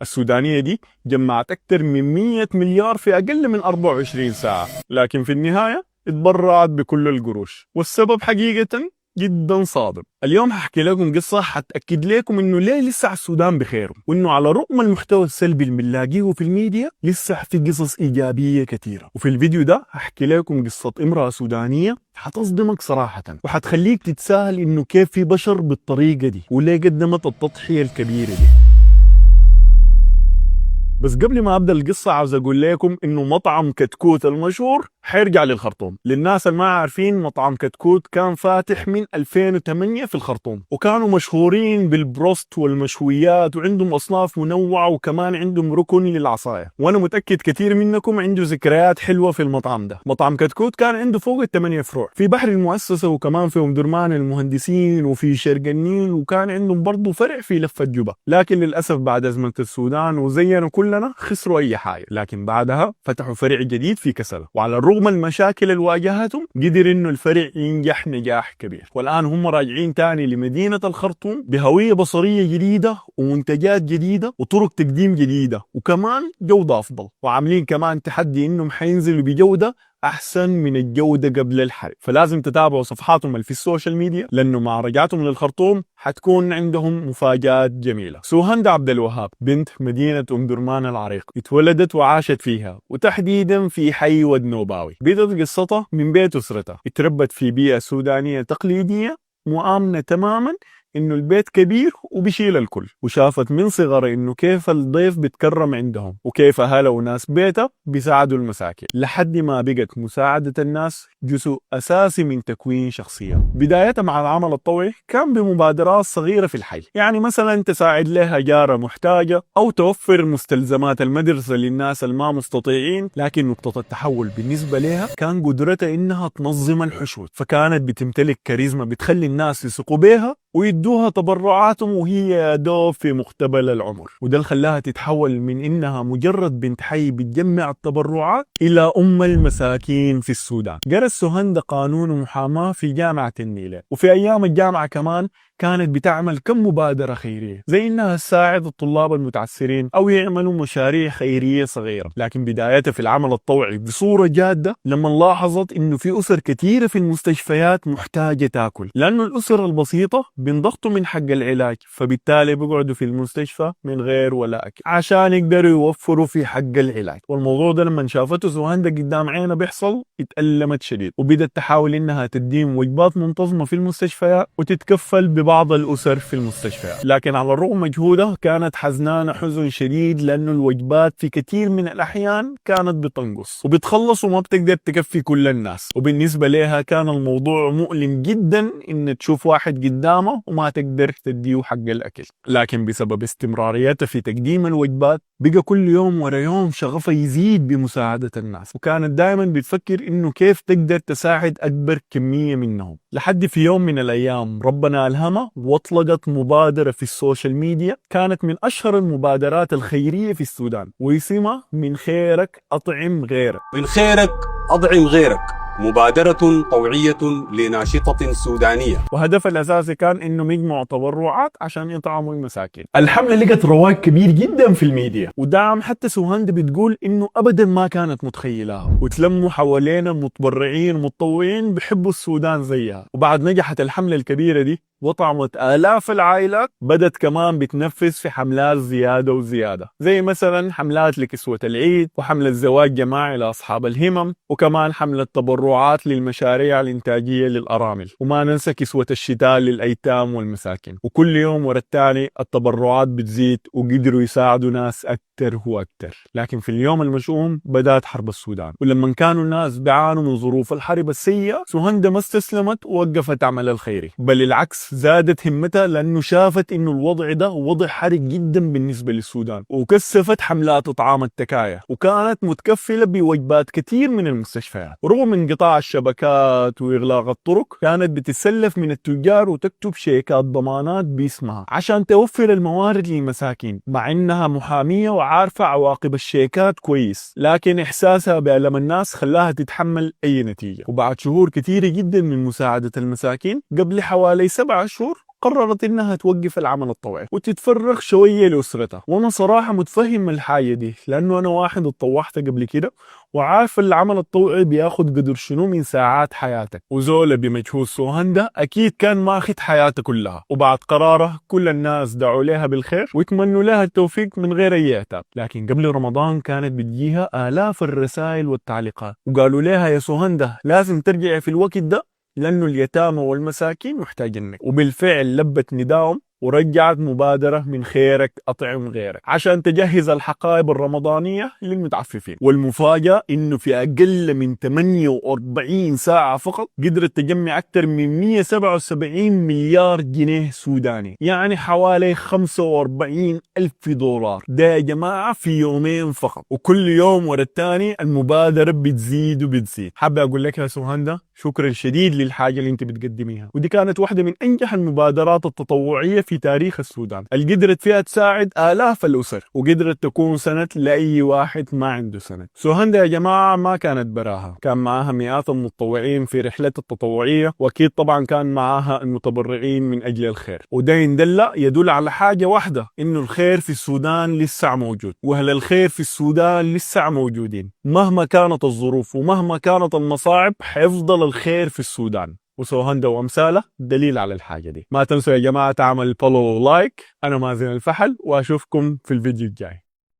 السودانية دي جمعت أكثر من 100 مليار في أقل من 24 ساعة، لكن في النهاية اتبرعت بكل القروش، والسبب حقيقة جدا صادم. اليوم هحكي لكم قصة حتأكد لكم إنه ليه لسه السودان بخير، وإنه على رغم المحتوى السلبي اللي بنلاقيه في الميديا لسه في قصص إيجابية كثيرة. وفي الفيديو ده هحكي لكم قصة امرأة سودانية حتصدمك صراحة، وحتخليك تتساءل إنه كيف في بشر بالطريقة دي وليه قدمت التضحية الكبيرة دي. بس قبل ما ابدا القصه عاوز اقول لكم انه مطعم كتكوت المشهور حيرجع للخرطوم. للناس اللي ما عارفين، مطعم كتكوت كان فاتح من 2008 في الخرطوم، وكانوا مشهورين بالبروست والمشويات، وعندهم اصناف منوعه، وكمان عندهم ركن للعصايه. وانا متاكد كثير منكم عنده ذكريات حلوه في المطعم ده. مطعم كتكوت كان عنده فوق ال8 فروع في بحر المؤسسه، وكمان في ام درمان المهندسين، وفي شرق النيل، وكان عندهم برضه فرع في لفه جوبا. لكن للاسف بعد ازمه السودان وزينا كلنا خسروا اي حاجه، لكن بعدها فتحوا فرع جديد في كسلا، وعلى الرغم من المشاكل اللي واجهتهم قدر انه الفرع ينجح نجاح كبير. والان هم راجعين تاني لمدينه الخرطوم بهويه بصريه جديده ومنتجات جديده وطرق تقديم جديده وكمان جوده افضل، وعاملين كمان تحدي انهم حينزلوا بجوده احسن من الجوده قبل الحرب. فلازم تتابعوا صفحاتهم اللي في السوشيال ميديا، لانه مع رجعتهم للخرطوم حتكون عندهم مفاجات جميله. سوهند عبد الوهاب بنت مدينه ام درمان العريق، اتولدت وعاشت فيها، وتحديدا في حي ود نوباوي. بدت قصتها من بيت اسرتها، اتربت في بيئه سودانيه تقليديه مؤمنه تماما انه البيت كبير وبيشيل الكل، وشافت من صغرها انه كيف الضيف بيتكرم عندهم، وكيف اهلها وناس بيتها بيساعدوا المساكين، لحد ما بقت مساعدة الناس جزء اساسي من تكوين شخصية. بدايتها مع العمل الطوعي كان بمبادرات صغيرة في الحي، يعني مثلا تساعد لها جارة محتاجة او توفر مستلزمات المدرسة للناس الما مستطيعين. لكن نقطة التحول بالنسبة لها كان قدرتها انها تنظم الحشود، فكانت بتمتلك كاريزما بتخلي الناس يثقوا بها ويدوها تبرعاتهم وهي يا دوب في مقتبل العمر. وده اللي خلاها تتحول من انها مجرد بنت حي بتجمع التبرعات الى ام المساكين في السودان. درست سوهند قانون ومحاماه في جامعه النيل، وفي ايام الجامعه كمان كانت بتعمل كم مبادرة خيرية، زي إنها تساعد الطلاب المتعسرين أو يعملوا مشاريع خيرية صغيرة. لكن بدايتها في العمل الطوعي بصورة جادة لما لاحظت إنه في أسر كثيرة في المستشفيات محتاجة تاكل، لأنه الأسر البسيطة بينضغطوا من حق العلاج، فبالتالي بيقعدوا في المستشفى من غير ولا أكل عشان يقدروا يوفروا في حق العلاج. والموضوع ده لما شافته سوهند قدام عينها بيحصل اتألمت شديد، وبدت تحاول إنها تقدم وجبات منتظمة في المستشفيات وتتكفل بعض الأسر في المستشفيات. لكن على الرغم مجهودها كانت حزنانة حزن شديد، لأنه الوجبات في كثير من الأحيان كانت بتنقص وبتخلص وما بتقدر تكفي كل الناس. وبالنسبة لها كان الموضوع مؤلم جدا إن تشوف واحد قدامه وما تقدر تديه حق الأكل. لكن بسبب استمراريتها في تقديم الوجبات بقى كل يوم ورا يوم شغفها يزيد بمساعدة الناس، وكانت دائما بتفكر إنه كيف تقدر تساعد أكبر كمية منهم. لحد في يوم من الأيام ربنا ألهمها واطلقت مبادرة في السوشيال ميديا كانت من أشهر المبادرات الخيرية في السودان، واسمها من خيرك أطعم غيرك. من خيرك أطعم غيرك، مبادرة طوعية لناشطة سودانية، وهدفها الأساسي كان إنه يجمعوا تبرعات عشان يطعموا المساكين. الحملة لقت رواج كبير جدا في الميديا ودعم، حتى سوهند بتقول إنه أبدا ما كانت متخيلها، وتلموا حوالينا متبرعين ومتطوعين بيحبوا السودان زيها. وبعد نجحت الحملة الكبيرة دي وطعمت آلاف العائلات، بدت كمان بتنفذ في حملات زيادة وزيادة، زي مثلا حملات لكسوة العيد، وحملة زواج جماعي لأصحاب الهمم، وكمان حملة تبرعات للمشاريع الإنتاجية للأرامل، وما ننسى كسوة الشتاء للأيتام والمساكين. وكل يوم ورا الثاني التبرعات بتزيد، وقدروا يساعدوا ناس أكتر وأكتر. لكن في اليوم المشؤوم بدأت حرب السودان، ولما كانوا الناس بيعانوا من ظروف الحرب السيئة سوهند ما استسلمت ووقفت عمل الخيري، بل العكس زادت همتها، لأنه شافت إنه الوضع ده وضع حرج جدا بالنسبة للسودان، وكثفت حملات إطعام التكايا، وكانت متكفلة بوجبات كثير من المستشفيات. ورغم انقطاع الشبكات وإغلاق الطرق كانت بتسلف من التجار وتكتب شيكات ضمانات باسمها عشان توفر الموارد للمساكين، مع إنها محامية وعارفة عواقب الشيكات كويس، لكن إحساسها بألم الناس خلاها تتحمل أي نتيجة. وبعد شهور كثيرة جدا من مساعدة المساكين، قبل حوالي 7 أشهر قررت إنها توقف العمل الطوعي وتتفرغ شوية لأسرتها. وأنا صراحة متفهم الحاجة دي، لأنه أنا واحد اتطوعت قبل كده وعارف العمل الطوعي بياخد قدر شنو من ساعات حياتك. وزول بمجهود سوهندا أكيد كان ماخد حياته كلها، وبعد قراره كل الناس دعوا لها بالخير ويتمنوا لها التوفيق من غير أي عتاب. لكن قبل رمضان كانت بتجيها آلاف الرسائل والتعليقات، وقالوا لها يا سوهندا لازم ترجعي في الوقت ده لأنه اليتامى والمساكين محتاجينك. وبالفعل لبت نداهم ورجعت مبادرة من خيرك أطعم غيرك عشان تجهز الحقائب الرمضانية للمتعففين. والمفاجأة إنه في أقل من 48 ساعة فقط قدرت تجمع أكثر من 177 مليار جنيه سوداني، يعني حوالي 45 ألف دولار. ده يا جماعة في يومين فقط، وكل يوم ورا الثاني المبادرة بتزيد وبتزيد. حابة أقول لك يا سوهندا شكرا شديد للحاجة اللي انت بتقدميها، ودي كانت واحدة من أنجح المبادرات التطوعية في تاريخ السودان اللي قدرت فيها تساعد آلاف الأسر وقدرت تكون سند لأي واحد ما عنده سند. سوهندا يا جماعة ما كانت براها، كان معاها مئات المتطوعين في رحلتها التطوعية، وأكيد طبعا كان معاها المتبرعين من أجل الخير. وده يدل على حاجة واحدة، إنه الخير في السودان لسه موجود، وأهل الخير في السودان لسه موجودين مهما كانت الظروف ومهما كانت المصاعب. حيفضل الخير في السودان، وسوهندا وامثاله دليل على الحاجه دي. ما تنسوا يا جماعه تعمل فولو ولايك. انا مازن الفحل واشوفكم في الفيديو الجاي.